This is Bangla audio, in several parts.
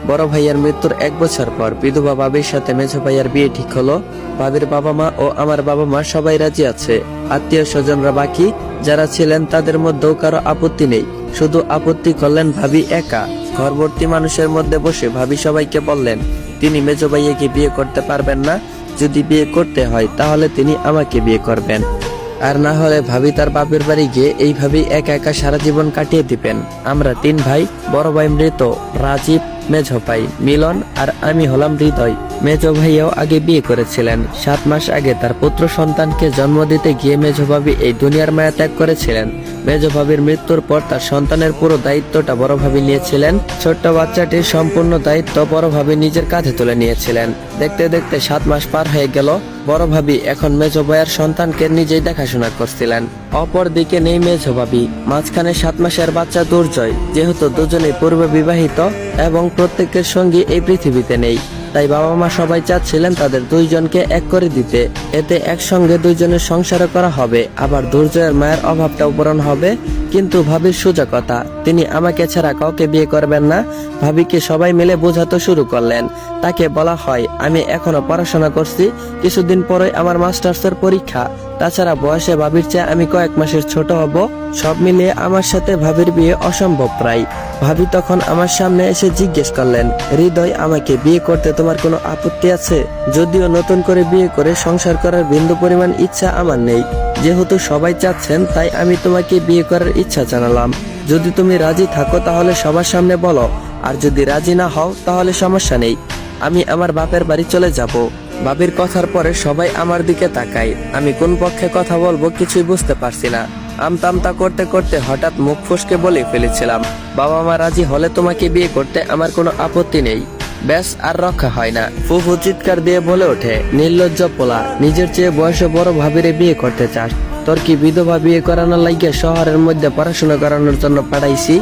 বড় ভাইয়ের মৃত্যুর 1 বছর পর বিধবা ভাবির সাথে মেঝো ভাইয়ের বিয়ে ঠিক হলো। ভাবির বাবা মা ও আমার বাবা মা সবাই রাজি আছে। আত্মীয় স্বজনরা বাকি যারা ছিলেন তাদের মধ্যেও কারো আপত্তি নেই। শুধু আপত্তি করলেন ভাবি একা। ঘরভর্তি মানুষের মধ্যে বসে ভাবি সবাইকে বললেন তিনি মেজো ভাইয়াকে বিয়ে করতে পারবেন না। যদি বিয়ে করতে হয় তাহলে তিনি আমাকে বিয়ে করবেন, আর না হলে ভাবি তার বাপের বাড়ি গিয়ে এইভাবেই একা একা সারা জীবন কাটিয়ে দিবেন। আমরা 3 ভাই, বড় ভাই মৃত রাজীব, মেজো ভাই মিলন আর আমি হলাম হৃদয়। মেজো ভাইয়াও আগে বিয়ে করেছিলেন। 7 মাস আগে তার পুত্র সন্তানকে জন্ম দিতে গিয়ে মেজো ভাবি এই দুনিয়ার মায়া ত্যাগ করেছিলেন। মেজো ভাবির মৃত্যুর পর তার সন্তানের পুরো দায়িত্বটা বড় ভাবি নিয়েছিলেন। ছোট্ট বাচ্চাটির সম্পূর্ণ দায়িত্ব বড় ভাবি নিজের কাঁধে তুলে নিয়েছিলেন। দেখতে দেখতে 7 মাস পার হয়ে গেল। বড় ভাবি এখন মেজো ভাইয়ের সন্তানকে নিজেই দেখাশোনা করছিলেন। অপর দিকে নেই মেজো ভাবি। মাঝখানে 7 মাসের বাচ্চা দুর্জয়। যেহেতু দুজনেই পূর্ব বিবাহিত এবং প্রত্যেকের সঙ্গী এই পৃথিবীতে নেই, তাই বাবা মা সবাই চাচ্ছিলেন তাদের 2 জনকে এক করে দিতে। এতে একসঙ্গে 2 জনের সংসারও করা হবে, আবার দুর্জয়ের মায়ের অভাবটাও পূরণ হবে। কিন্তু ভাবির সোজা কথা, তিনি আমাকে ছাড়া কাউকে বিয়ে করবেন না। ভাবিকে সবাই মিলে বোঝাতে শুরু করলেন। তাকে বলা হয় আমি এখনো পড়াশোনা করছি, কিছুদিন পরে আমার মাস্টার্সের পরীক্ষা। তাছাড়া বয়সে ভাবির চেয়ে আমি কয়েক মাসের ছোট হব। সব মিলিয়ে আমার সাথে ভাবির বিয়ে অসম্ভব প্রায়। ভাবি তখন আমার সামনে এসে জিজ্ঞেস করলেন হৃদয়, আমাকে বিয়ে করতে তোমার কোনো আপত্তি আছে? যদিও নতুন করে বিয়ে করে সংসার করার বিন্দু পরিমাণ ইচ্ছা আমার নেই। যেহেতু সবাই চাচ্ছেন তাই আমি তোমাকে বিয়ে করার ইচ্ছা জানালাম। যদি তুমি রাজি থাকো তাহলে সবার সামনে বলো, আর যদি রাজি না হও তাহলে সমস্যা নেই, আমি আমার বাপের বাড়ি চলে যাব। ভাবির কথার পরে সবাই আমার দিকে তাকায়। আমি কোন পক্ষে কথা বলবো কিছুই বুঝতে পারছি না। আমতা করতে করতে হঠাৎ মুখ ফসকে বলে ফেলেছিলাম বাবা মা রাজি হলে তোমাকে বিয়ে করতে আমার কোনো আপত্তি নেই। ব্যাস আর রক্ষা হয় না। ফুফু চিৎকার দিয়ে বলে ওঠে নির্লজ্জ পোলা, নিজের চেয়ে বয়সে বড় ভাবিরে বিয়ে করতে চাস? তোর কি বিধবা বিয়ে করানোর লাগিয়ে শহরের মধ্যে পড়াশোনা করানোর জন্য পাঠাইছি?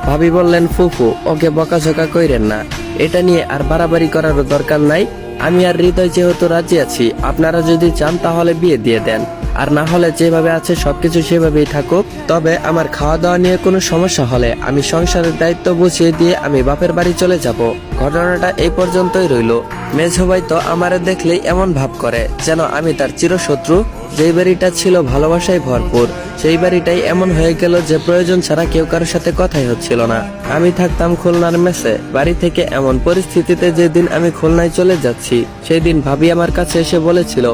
ভাবি বললেন ফুফু, ওকে বকাঝকা কইরেন না, এটা নিয়ে আর বাড়াবাড়ি করার দরকার নাই। আমি আর হৃদয় যেহেতু রাজি আছি, আপনারা যদি চান তাহলে বিয়ে দিয়ে দেন, আর না হলে যেভাবে আছে সবকিছু সেভাবেই থাকুক। তবে আমার খাওয়া দাওয়া নিয়ে কোনো সমস্যা হলে আমি সংসারের দায়িত্ব বুঝিয়ে দিয়ে আমি বাপের বাড়ি চলে যাব। ঘটনাটা এই পর্যন্তই রইল। মেঝো ভাই তো আমারে দেখলেই এমন ভাব করে যেন আমি তার চিরশত্রু। যেই বাড়িটা ছিল ভালোবাসায় ভরপুর, সেই বাড়িটাই এমন হয়ে গেল যে প্রয়োজন ছাড়া কেউ কারোর সাথে কথাই হচ্ছিল না। আমি থাকতাম খুলনার মেসে। বাড়ি থেকে এমন পরিস্থিতিতে যেদিন আমি খুলনায় চলে যাচ্ছি, সেই দিন ভাবি আমার কাছে এসে বলেছিল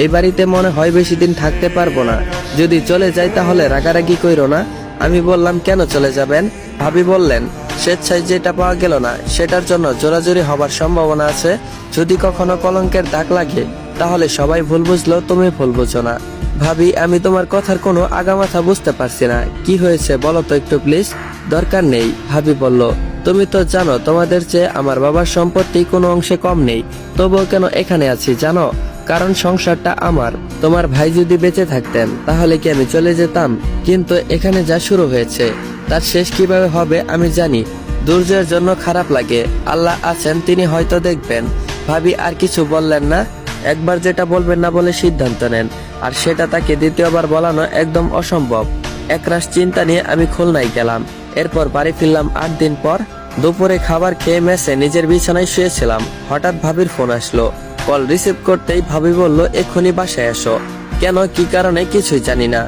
এই বাড়িতে মনে হয় বেশি দিন থাকতে পারবো না, যদি চলে যাই তাহলে রাগারাগি কইরো না। আমি বললাম কেন চলে যাবেন? ভাবি বললেন স্বেচ্ছায় যেটা পাওয়া গেল না সেটার জন্য জোরাজুরি হবার সম্ভাবনা আছে। যদি কখনো কলঙ্কের দাগ লাগে তাহলে সবাই ভুল বুঝলো, তুমি ভুল বুঝো না। ভাবি আমি তোমার কথার কোনো আগামাথা বুঝতে পারছি না, কি হয়েছে বলো তো একটু প্লিজ। দরকার নেই, ভাবি বলল, তুমি তো জানো তোমাদের চেয়ে আমার বাবার সম্পত্তি কোনো অংশে কম নেই, তবুও কেন এখানে আছি জানো? কারণ সংসারটা আমার। তোমার ভাই যদি বেঁচে থাকতেন তাহলে কি আমি চলে যেতাম? কিন্তু এখানে যা শুরু হয়েছে তার শেষ কিভাবে হবে আমি জানি। দুর্জয়ের জন্য খারাপ লাগে, আল্লাহ আছেন, তিনি হয়তো দেখবেন। ভাবি আর কিছু বললেন না। একবার যেটা বলবেন না বলে সিদ্ধান্ত নেন, আর সেটা তাকে দ্বিতীয়বার বলানো একদম অসম্ভব। একরাশ চিন্তা নিয়ে আমি খুলনায় গেলাম। এরপর বাড়ি ফিরলাম 8 দিন পর। দুপুরে খাবার খেয়ে মেসে নিজের বিছানায় শুয়েছিলাম। হঠাৎ ভাবির ফোন আসলো। কল রিসিভ করতেই ভাবি বলল এক্ষুনি বাসায় এসো। কেন কি কারণে কিছুই জানি না।